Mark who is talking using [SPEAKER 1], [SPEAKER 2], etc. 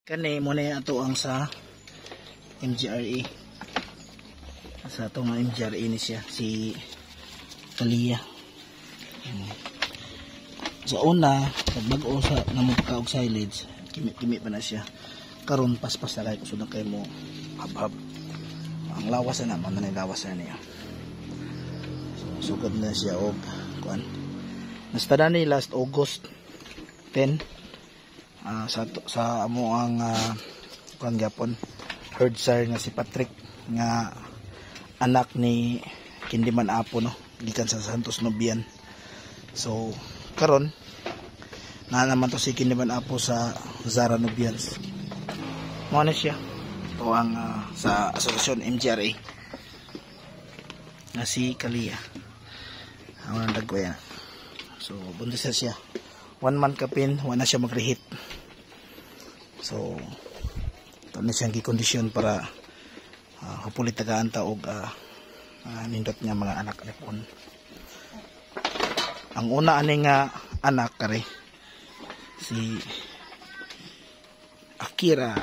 [SPEAKER 1] Kani mo na ato ang sa MGRE. Sa ato nga MGRE ni siya si Kalia. Sa una, pag-bago sa namugka og silage, kimi-kimi pa na siya. Karon paspas na kay kusog kay mo habhab. Ang lawas na naman na lawas na niya. So sugod na siya og kuan. Nastada ni last August 10 sa amo ang kuan gyapon herd sire nga si Patrick nga anak ni Kindiman Apo no gikan sa Santos Nubian. So karon na naman to si Kindiman Apo sa Zara Nubians. Mao na siya o ang sa asosasyon MGRA na si Kalia. Ang dagway. So buntis na siya. 1 month kapin, wala siya mag-reheat. So ito na siyang gikondisyon para hopefully tagaan ta og nindot niya mga anak alipon. Ang una aning anak kare si Akira.